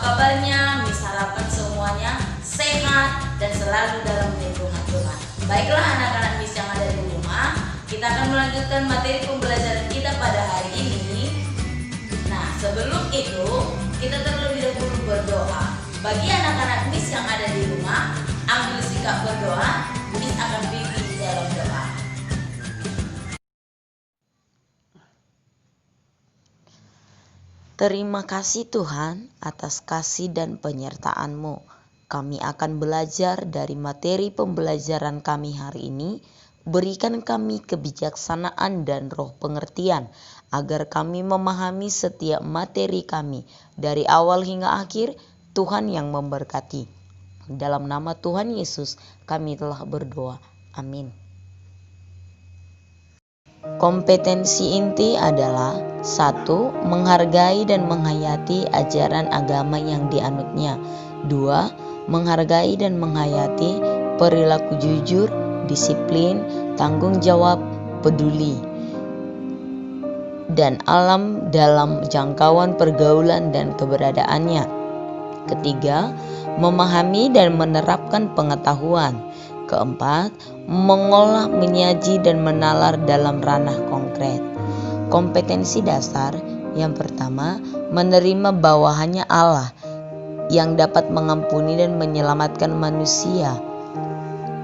kabarnya? Miss harapkan semuanya sehat dan selalu dalam lindungan Tuhan. Baiklah anak-anak Miss yang ada di rumah, kita akan melanjutkan materi pembelajaran kita pada hari ini. Nah, sebelum itu kita terlebih dahulu berdoa. Bagi anak-anak Miss yang ada di rumah, ambil sikap berdoa. Miss akan pimpin di dalam doa. Terima kasih Tuhan atas kasih dan penyertaan-Mu. Kami akan belajar dari materi pembelajaran kami hari ini. Berikan kami kebijaksanaan dan roh pengertian, agar kami memahami setiap materi kami. Dari awal hingga akhir, Tuhan yang memberkati. Dalam nama Tuhan Yesus kami telah berdoa. Amin. Kompetensi inti adalah 1. Menghargai dan menghayati ajaran agama yang dianutnya. 2. Menghargai dan menghayati perilaku jujur, disiplin, tanggung jawab, peduli, dan alam dalam jangkauan pergaulan dan keberadaannya. 3. Memahami dan menerapkan pengetahuan. 4. Mengolah, menyaji, dan menalar dalam ranah konkret. Kompetensi dasar yang pertama, menerima bahwa hanya Allah yang dapat mengampuni dan menyelamatkan manusia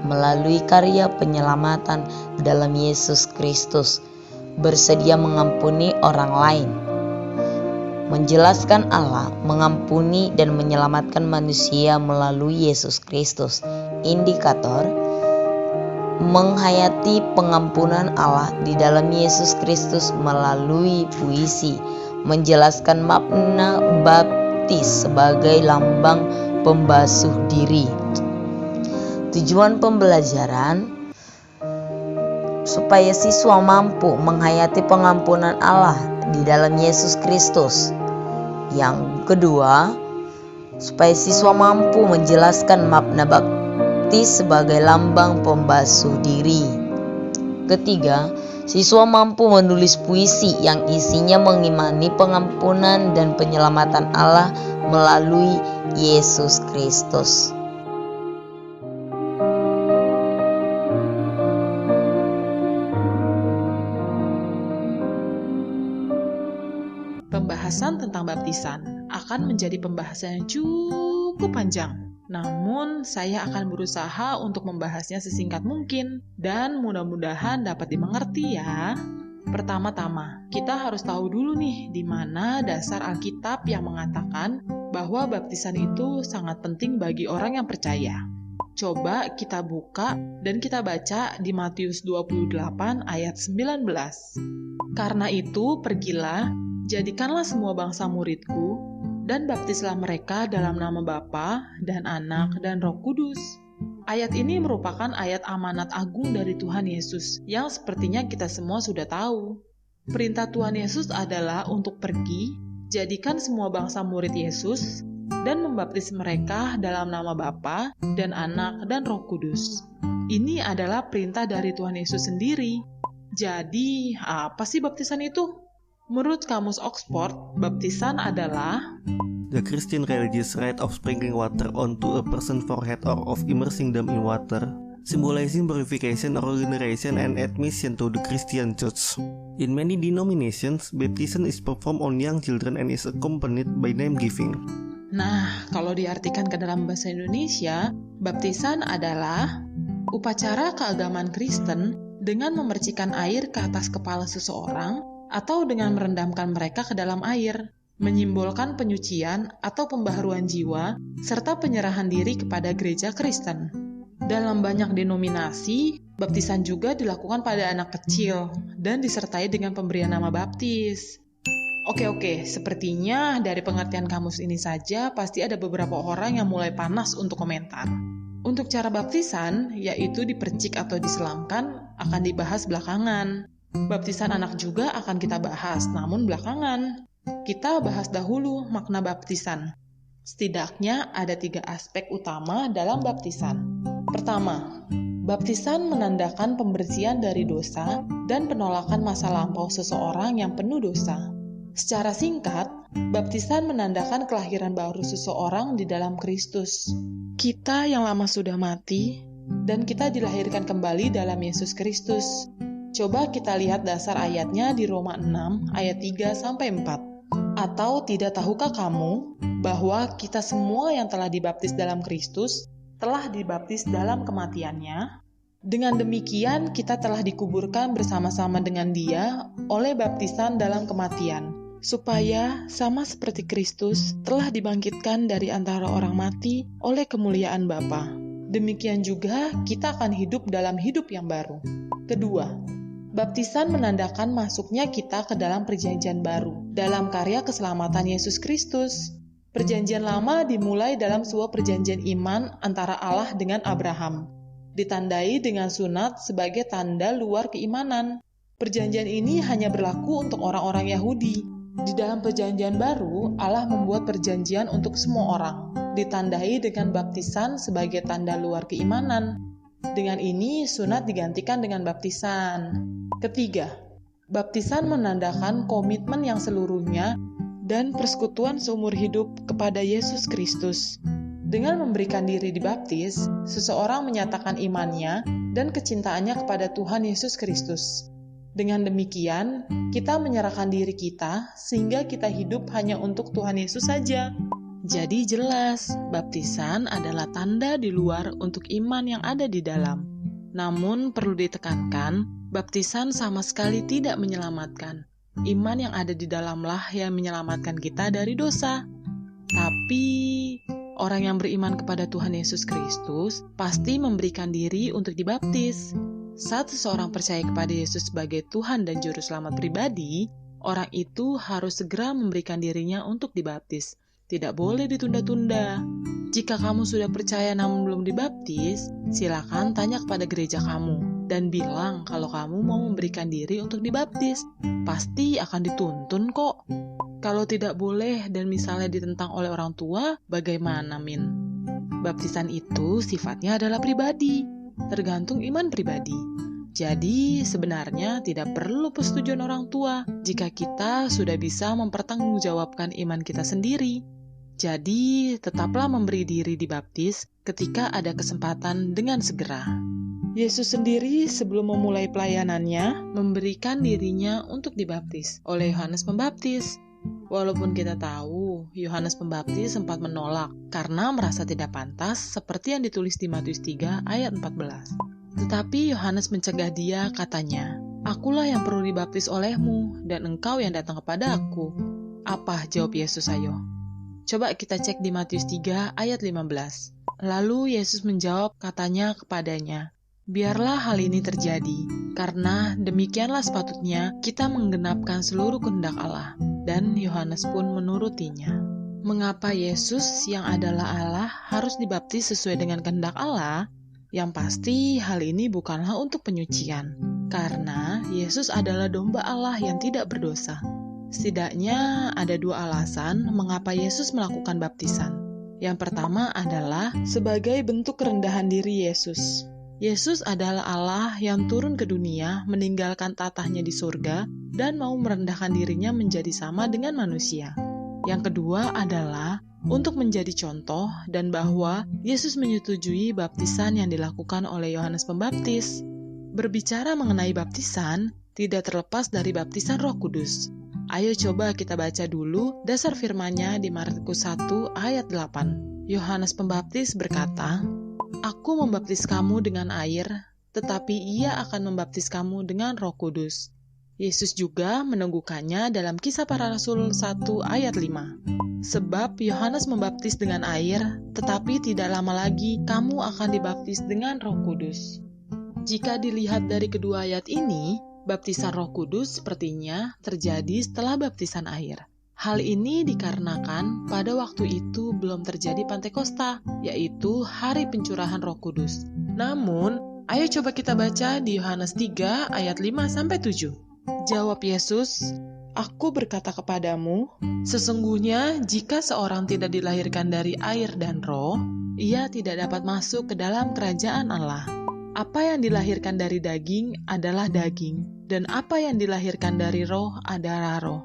melalui karya penyelamatan dalam Yesus Kristus, bersedia mengampuni orang lain. Menjelaskan Allah mengampuni dan menyelamatkan manusia melalui Yesus Kristus. Indikator: menghayati pengampunan Allah di dalam Yesus Kristus melalui puisi, menjelaskan makna baptis sebagai lambang pembasuh diri. Tujuan pembelajaran supaya siswa mampu menghayati pengampunan Allah di dalam Yesus Kristus. Yang kedua, supaya siswa mampu menjelaskan makna baptis sebagai lambang pembasuh diri. Ketiga, siswa mampu menulis puisi yang isinya mengimani pengampunan dan penyelamatan Allah melalui Yesus Kristus. Pembahasan tentang baptisan akan menjadi pembahasan yang cukup panjang. Namun, saya akan berusaha untuk membahasnya sesingkat mungkin dan mudah-mudahan dapat dimengerti ya. Pertama-tama, kita harus tahu dulu nih di mana dasar Alkitab yang mengatakan bahwa baptisan itu sangat penting bagi orang yang percaya. Coba kita buka dan kita baca di Matius 28 ayat 19. Karena itu, pergilah, jadikanlah semua bangsa muridku, dan baptislah mereka dalam nama Bapa dan Anak dan Roh Kudus. Ayat ini merupakan ayat amanat agung dari Tuhan Yesus yang sepertinya kita semua sudah tahu. Perintah Tuhan Yesus adalah untuk pergi, jadikan semua bangsa murid Yesus, dan membaptis mereka dalam nama Bapa dan Anak dan Roh Kudus. Ini adalah perintah dari Tuhan Yesus sendiri. Jadi, apa sih baptisan itu? Menurut Kamus Oxford, baptisan adalah the Christian religious rite of sprinkling water onto a person's forehead or of immersing them in water, symbolizing purification or regeneration and admission to the Christian church. In many denominations, baptism is performed on young children and is accompanied by name giving. Nah, kalau diartikan ke dalam bahasa Indonesia, baptisan adalah upacara keagamaan Kristen dengan memercikan air ke atas kepala seseorang atau dengan merendamkan mereka ke dalam air, menyimbolkan penyucian atau pembaharuan jiwa, serta penyerahan diri kepada gereja Kristen. Dalam banyak denominasi, baptisan juga dilakukan pada anak kecil dan disertai dengan pemberian nama baptis. Oke, sepertinya dari pengertian kamus ini saja pasti ada beberapa orang yang mulai panas untuk komentar. Untuk cara baptisan, yaitu dipercik atau diselamkan, akan dibahas belakangan. Baptisan anak juga akan kita bahas, namun belakangan. Kita bahas dahulu makna baptisan. Setidaknya ada 3 aspek utama dalam baptisan. Pertama, baptisan menandakan pembersihan dari dosa dan penolakan masa lampau seseorang yang penuh dosa. Secara singkat, Baptisan menandakan kelahiran baru seseorang di dalam Kristus. Kita yang lama sudah mati, dan kita dilahirkan kembali dalam Yesus Kristus. Coba kita lihat dasar ayatnya di Roma 6 ayat 3-4. Atau tidak tahukah kamu bahwa kita semua yang telah dibaptis dalam Kristus telah dibaptis dalam kematiannya? Dengan demikian kita telah dikuburkan bersama-sama dengan Dia oleh baptisan dalam kematian, supaya sama seperti Kristus telah dibangkitkan dari antara orang mati oleh kemuliaan Bapa. Demikian juga kita akan hidup dalam hidup yang baru. Kedua, baptisan menandakan masuknya kita ke dalam perjanjian baru, dalam karya keselamatan Yesus Kristus. Perjanjian lama dimulai dalam sebuah perjanjian iman antara Allah dengan Abraham, ditandai dengan sunat sebagai tanda luar keimanan. Perjanjian ini hanya berlaku untuk orang-orang Yahudi. Di dalam perjanjian baru, Allah membuat perjanjian untuk semua orang, ditandai dengan baptisan sebagai tanda luar keimanan. Dengan ini, sunat digantikan dengan baptisan. Ketiga, baptisan menandakan komitmen yang seluruhnya dan persekutuan seumur hidup kepada Yesus Kristus. Dengan memberikan diri dibaptis, seseorang menyatakan imannya dan kecintaannya kepada Tuhan Yesus Kristus. Dengan demikian, kita menyerahkan diri kita sehingga kita hidup hanya untuk Tuhan Yesus saja. Jadi jelas, baptisan adalah tanda di luar untuk iman yang ada di dalam. Namun perlu ditekankan, baptisan sama sekali tidak menyelamatkan. Iman yang ada di dalamlah yang menyelamatkan kita dari dosa. Tapi orang yang beriman kepada Tuhan Yesus Kristus pasti memberikan diri untuk dibaptis. Saat seseorang percaya kepada Yesus sebagai Tuhan dan Juru Selamat pribadi, orang itu harus segera memberikan dirinya untuk dibaptis. Tidak boleh ditunda-tunda. Jika kamu sudah percaya namun belum dibaptis, silakan tanya kepada gereja kamu dan bilang kalau kamu mau memberikan diri untuk dibaptis. Pasti akan dituntun kok. Kalau tidak boleh dan misalnya ditentang oleh orang tua, bagaimana, Min? Baptisan itu sifatnya adalah pribadi, tergantung iman pribadi. Jadi sebenarnya tidak perlu persetujuan orang tua jika kita sudah bisa mempertanggungjawabkan iman kita sendiri. Jadi tetaplah memberi diri dibaptis ketika ada kesempatan dengan segera. Yesus sendiri sebelum memulai pelayanannya memberikan dirinya untuk dibaptis oleh Yohanes Pembaptis. Walaupun kita tahu Yohanes Pembaptis sempat menolak karena merasa tidak pantas seperti yang ditulis di Matius 3 ayat 14. Tetapi Yohanes mencegah dia, katanya, "Akulah yang perlu dibaptis olehmu dan engkau yang datang kepada aku." Apa jawab Yesus, ayo? Coba kita cek di Matius 3 ayat 15. Lalu Yesus menjawab, katanya kepadanya, "Biarlah hal ini terjadi, karena demikianlah sepatutnya kita menggenapkan seluruh kehendak Allah." Dan Yohanes pun menurutinya. Mengapa Yesus yang adalah Allah harus dibaptis sesuai dengan kehendak Allah? Yang pasti hal ini bukanlah untuk penyucian, karena Yesus adalah domba Allah yang tidak berdosa. Setidaknya ada dua alasan mengapa Yesus melakukan baptisan. Yang pertama adalah sebagai bentuk kerendahan diri Yesus. Yesus adalah Allah yang turun ke dunia, meninggalkan tatahnya di surga, dan mau merendahkan dirinya menjadi sama dengan manusia. Yang kedua adalah untuk menjadi contoh dan bahwa Yesus menyetujui baptisan yang dilakukan oleh Yohanes Pembaptis. Berbicara mengenai baptisan, tidak terlepas dari baptisan Roh Kudus. Ayo coba kita baca dulu dasar firman-Nya di Markus 1 ayat 8. Yohanes Pembaptis berkata, "Aku membaptis kamu dengan air, tetapi Ia akan membaptis kamu dengan Roh Kudus." Yesus juga meneguhkannya dalam Kisah Para Rasul 1 ayat 5. Sebab Yohanes membaptis dengan air, tetapi tidak lama lagi kamu akan dibaptis dengan Roh Kudus. Jika dilihat dari kedua ayat ini, baptisan Roh Kudus sepertinya terjadi setelah baptisan air. Hal ini dikarenakan pada waktu itu belum terjadi Pantekosta, yaitu hari pencurahan Roh Kudus. Namun, ayo coba kita baca di Yohanes 3 ayat 5-7. Jawab Yesus, "Aku berkata kepadamu, sesungguhnya jika seorang tidak dilahirkan dari air dan roh, ia tidak dapat masuk ke dalam kerajaan Allah. Apa yang dilahirkan dari daging adalah daging, dan apa yang dilahirkan dari roh adalah roh.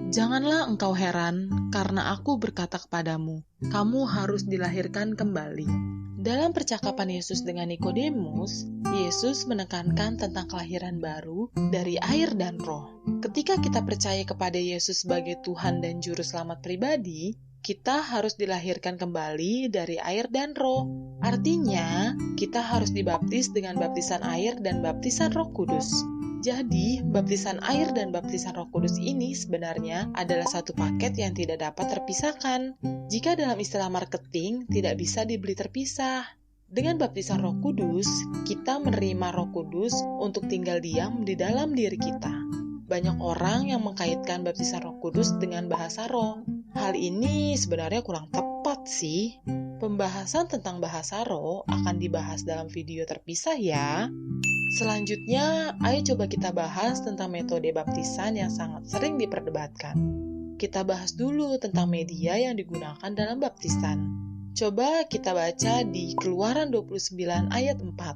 Janganlah engkau heran, karena aku berkata kepadamu, kamu harus dilahirkan kembali. Dalam percakapan Yesus dengan Nikodemus, Yesus menekankan tentang kelahiran baru dari air dan roh. Ketika kita percaya kepada Yesus sebagai Tuhan dan Juru Selamat pribadi, kita harus dilahirkan kembali dari air dan roh. Artinya, kita harus dibaptis dengan baptisan air dan baptisan Roh Kudus. Jadi, baptisan air dan baptisan Roh Kudus ini sebenarnya adalah satu paket yang tidak dapat terpisahkan. Jika dalam istilah marketing, tidak bisa dibeli terpisah. Dengan baptisan Roh Kudus, kita menerima Roh Kudus untuk tinggal diam di dalam diri kita. Banyak orang yang mengkaitkan baptisan Roh Kudus dengan bahasa roh. Hal ini sebenarnya kurang tepat sih. Pembahasan tentang bahasa roh akan dibahas dalam video terpisah ya. Selanjutnya, ayo coba kita bahas tentang metode baptisan yang sangat sering diperdebatkan. Kita bahas dulu tentang media yang digunakan dalam baptisan. Coba kita baca di Keluaran 29 ayat 4.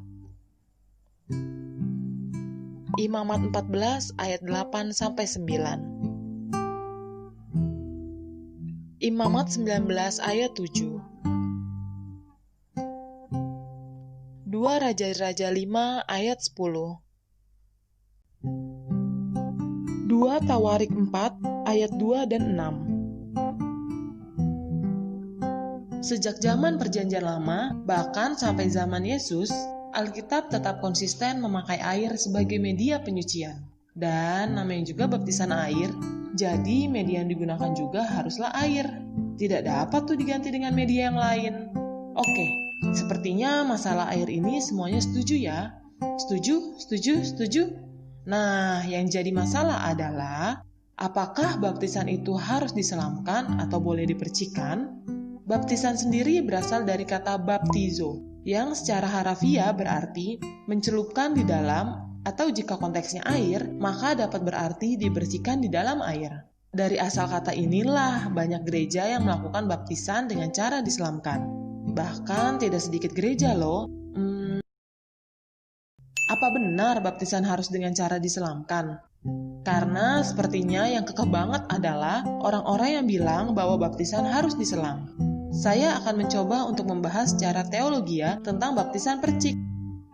Imamat 14 ayat 8-9. Imamat 19 ayat 7. 2 Raja-Raja 5 ayat 10. 2 Tawarik 4 ayat 2 dan 6. Sejak zaman Perjanjian Lama, bahkan sampai zaman Yesus, Alkitab tetap konsisten memakai air sebagai media penyucian. Dan namanya juga baptisan air, jadi media yang digunakan juga haruslah air. Tidak dapat tuh diganti dengan media yang lain. Oke, sepertinya masalah air ini semuanya setuju ya? Setuju, setuju, setuju? Nah, yang jadi masalah adalah apakah baptisan itu harus diselamkan atau boleh dipercikan? Baptisan sendiri berasal dari kata baptizo, yang secara harafiah berarti mencelupkan di dalam, atau jika konteksnya air, maka dapat berarti dibersihkan di dalam air. Dari asal kata inilah banyak gereja yang melakukan baptisan dengan cara diselamkan. Bahkan tidak sedikit gereja loh. Apa benar baptisan harus dengan cara diselamkan? Karena sepertinya yang kekeh banget adalah orang-orang yang bilang bahwa baptisan harus diselam. Saya akan mencoba untuk membahas secara teologia tentang baptisan percik.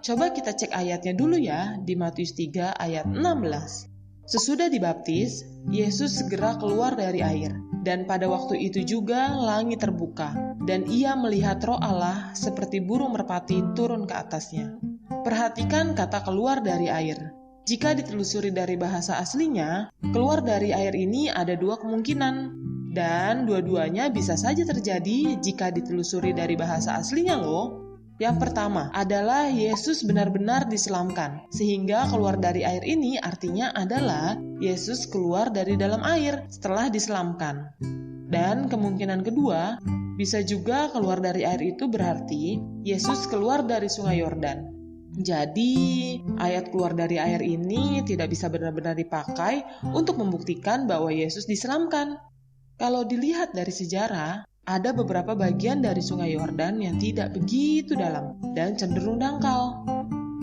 Coba kita cek ayatnya dulu ya, di Matius 3 ayat 16. Sesudah dibaptis, Yesus segera keluar dari air. Dan pada waktu itu juga langit terbuka, dan ia melihat Roh Allah seperti burung merpati turun ke atasnya. Perhatikan kata keluar dari air. Jika ditelusuri dari bahasa aslinya, keluar dari air ini ada dua kemungkinan. Dan dua-duanya bisa saja terjadi jika ditelusuri dari bahasa aslinya loh. Yang pertama adalah Yesus benar-benar diselamkan, sehingga keluar dari air ini artinya adalah Yesus keluar dari dalam air setelah diselamkan. Dan kemungkinan kedua, bisa juga keluar dari air itu berarti Yesus keluar dari sungai Yordan. Jadi, ayat keluar dari air ini tidak bisa benar-benar dipakai untuk membuktikan bahwa Yesus diselamkan. Kalau dilihat dari sejarah, ada beberapa bagian dari sungai Yordan yang tidak begitu dalam dan cenderung dangkal.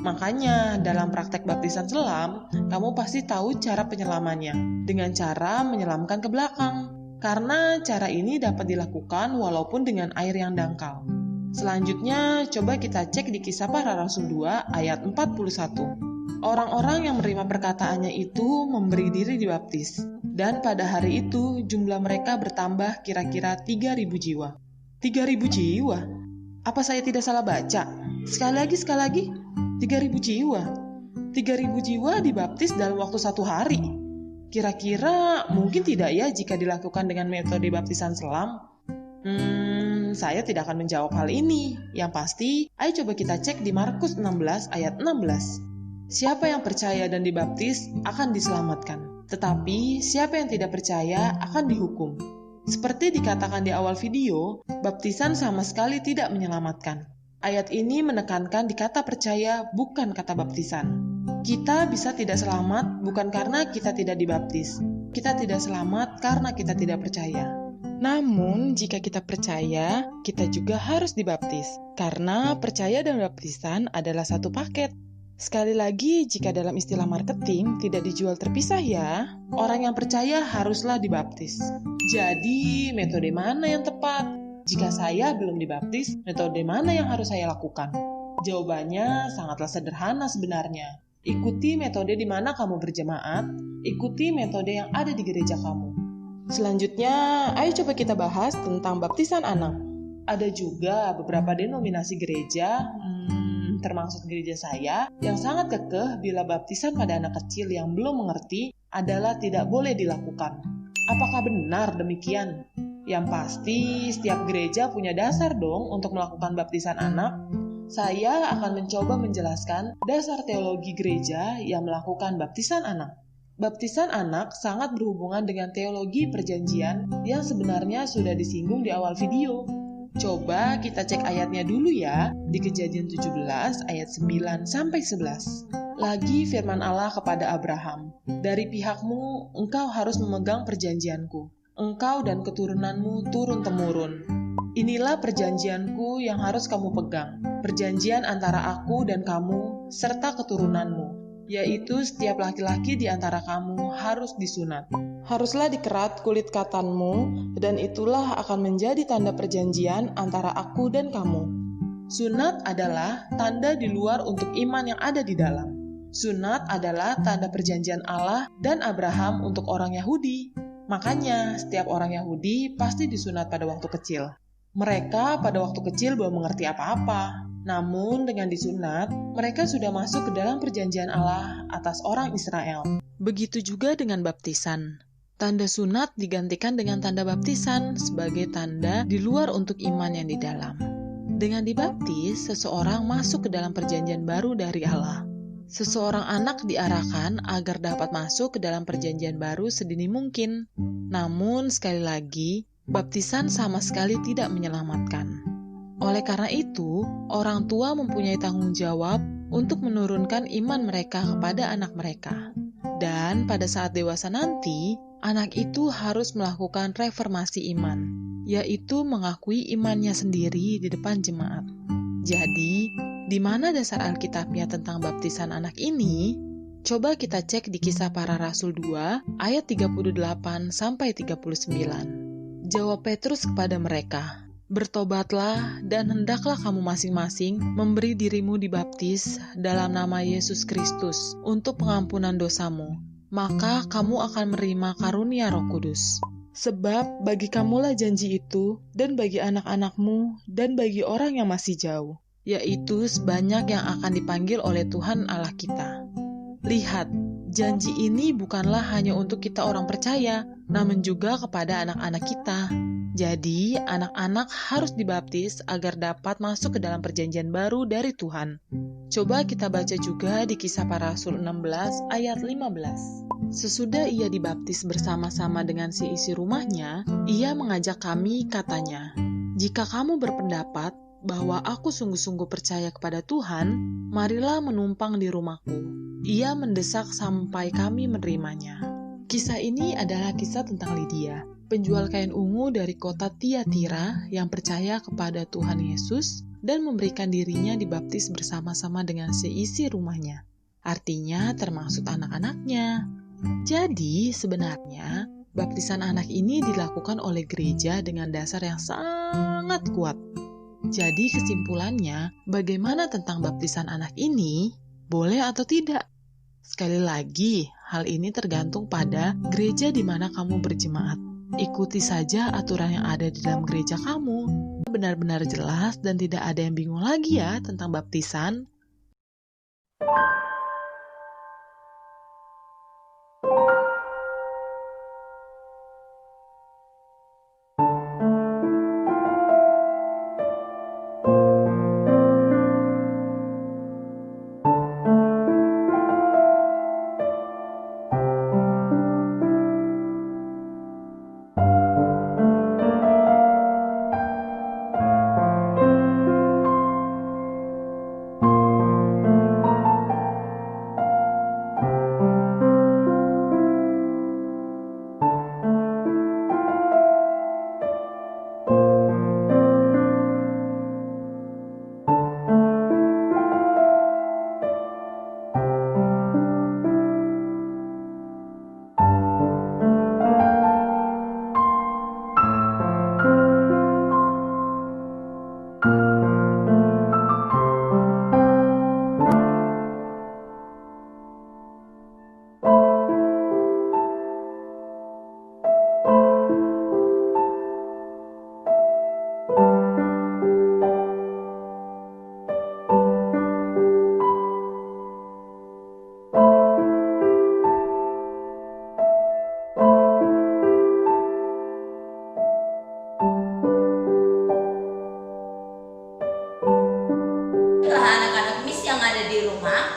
Makanya, dalam praktek baptisan selam, kamu pasti tahu cara penyelamannya dengan cara menyelamkan ke belakang. Karena cara ini dapat dilakukan walaupun dengan air yang dangkal. Selanjutnya, coba kita cek di Kisah Para Rasul 2 ayat 41. Orang-orang yang menerima perkataannya itu memberi diri dibaptis. Dan pada hari itu jumlah mereka bertambah kira-kira 3.000 jiwa. 3.000 jiwa? Apa saya tidak salah baca? Sekali lagi. 3.000 jiwa. 3.000 jiwa dibaptis dalam waktu 1 hari. Kira-kira mungkin tidak ya jika dilakukan dengan metode baptisan selam? Saya tidak akan menjawab hal ini. Yang pasti, ayo coba kita cek di Markus 16 ayat 16. Siapa yang percaya dan dibaptis akan diselamatkan. Tetapi siapa yang tidak percaya akan dihukum. Seperti dikatakan di awal video, baptisan sama sekali tidak menyelamatkan. Ayat ini menekankan di kata percaya, bukan kata baptisan. Kita bisa tidak selamat bukan karena kita tidak dibaptis. Kita tidak selamat karena kita tidak percaya. Namun, jika kita percaya, kita juga harus dibaptis. Karena percaya dan baptisan adalah satu paket. Sekali lagi, jika dalam istilah marketing tidak dijual terpisah ya, orang yang percaya haruslah dibaptis. Jadi, metode mana yang tepat? Jika saya belum dibaptis, metode mana yang harus saya lakukan? Jawabannya sangatlah sederhana sebenarnya. Ikuti metode di mana kamu berjemaat, ikuti metode yang ada di gereja kamu. Selanjutnya, ayo coba kita bahas tentang baptisan anak. Ada juga beberapa denominasi gereja, termasuk gereja saya, yang sangat kekeh bila baptisan pada anak kecil yang belum mengerti adalah tidak boleh dilakukan. Apakah benar demikian? Yang pasti, setiap gereja punya dasar dong untuk melakukan baptisan anak. Saya akan mencoba menjelaskan dasar teologi gereja yang melakukan baptisan anak. Baptisan anak sangat berhubungan dengan teologi perjanjian yang sebenarnya sudah disinggung di awal video. Coba kita cek ayatnya dulu ya, di Kejadian 17 ayat 9-11. Lagi firman Allah kepada Abraham, "Dari pihakmu engkau harus memegang perjanjianku, engkau dan keturunanmu turun-temurun. Inilah perjanjianku yang harus kamu pegang, perjanjian antara aku dan kamu serta keturunanmu, yaitu setiap laki-laki di antara kamu harus disunat. Haruslah dikerat kulit katanmu, dan itulah akan menjadi tanda perjanjian antara aku dan kamu." Sunat adalah tanda di luar untuk iman yang ada di dalam. Sunat adalah tanda perjanjian Allah dan Abraham untuk orang Yahudi. Makanya, setiap orang Yahudi pasti disunat pada waktu kecil. Mereka pada waktu kecil belum mengerti apa-apa. Namun, dengan disunat, mereka sudah masuk ke dalam perjanjian Allah atas orang Israel. Begitu juga dengan baptisan. Tanda sunat digantikan dengan tanda baptisan sebagai tanda di luar untuk iman yang di dalam. Dengan dibaptis, seseorang masuk ke dalam perjanjian baru dari Allah. Seseorang anak diarahkan agar dapat masuk ke dalam perjanjian baru sedini mungkin. Namun, sekali lagi, baptisan sama sekali tidak menyelamatkan. Oleh karena itu, orang tua mempunyai tanggung jawab untuk menurunkan iman mereka kepada anak mereka. Dan pada saat dewasa nanti, anak itu harus melakukan reformasi iman, yaitu mengakui imannya sendiri di depan jemaat. Jadi, di mana dasar Alkitabnya tentang baptisan anak ini? Coba kita cek di Kisah Para Rasul 2 ayat 38-39. Jawab Petrus kepada mereka, "Bertobatlah dan hendaklah kamu masing-masing memberi dirimu dibaptis dalam nama Yesus Kristus untuk pengampunan dosamu. Maka kamu akan menerima karunia Roh Kudus. Sebab bagi kamulah janji itu, dan bagi anak-anakmu, dan bagi orang yang masih jauh, yaitu sebanyak yang akan dipanggil oleh Tuhan Allah kita." Lihat, janji ini bukanlah hanya untuk kita orang percaya, namun juga kepada anak-anak kita. Jadi, anak-anak harus dibaptis agar dapat masuk ke dalam perjanjian baru dari Tuhan. Coba kita baca juga di Kisah Para Rasul 16 ayat 15. Sesudah ia dibaptis bersama-sama dengan si isi rumahnya, ia mengajak kami, katanya, "Jika kamu berpendapat bahwa aku sungguh-sungguh percaya kepada Tuhan, marilah menumpang di rumahku." Ia mendesak sampai kami menerimanya. Kisah ini adalah kisah tentang Lydia, penjual kain ungu dari kota Tiatira yang percaya kepada Tuhan Yesus dan memberikan dirinya dibaptis bersama-sama dengan seisi rumahnya. Artinya termasuk anak-anaknya. Jadi sebenarnya baptisan anak ini dilakukan oleh gereja dengan dasar yang sangat kuat. Jadi kesimpulannya, bagaimana tentang baptisan anak ini? Boleh atau tidak? Sekali lagi, hal ini tergantung pada gereja di mana kamu berjemaat. Ikuti saja aturan yang ada di dalam gereja kamu. Benar-benar jelas dan tidak ada yang bingung lagi ya tentang baptisan.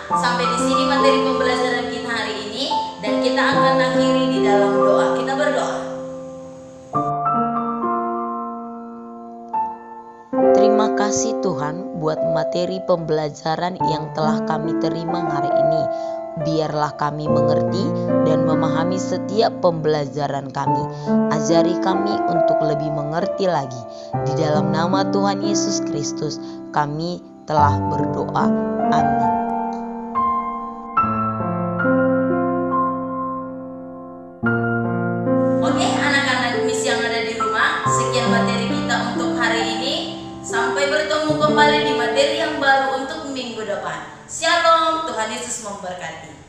sampai di sini materi pembelajaran kita hari ini, dan kita akan akhiri di dalam doa. Kita berdoa. Terima kasih Tuhan buat materi pembelajaran yang telah kami terima hari ini. Biarlah kami mengerti dan memahami setiap pembelajaran kami. Ajari kami untuk lebih mengerti lagi. Di dalam nama Tuhan Yesus Kristus kami telah berdoa. Amin. Oke, anak-anak Miss yang ada di rumah, sekian materi kita untuk hari ini. Sampai bertemu kembali di materi yang baru untuk minggu depan. Shalom, Tuhan Yesus memberkati.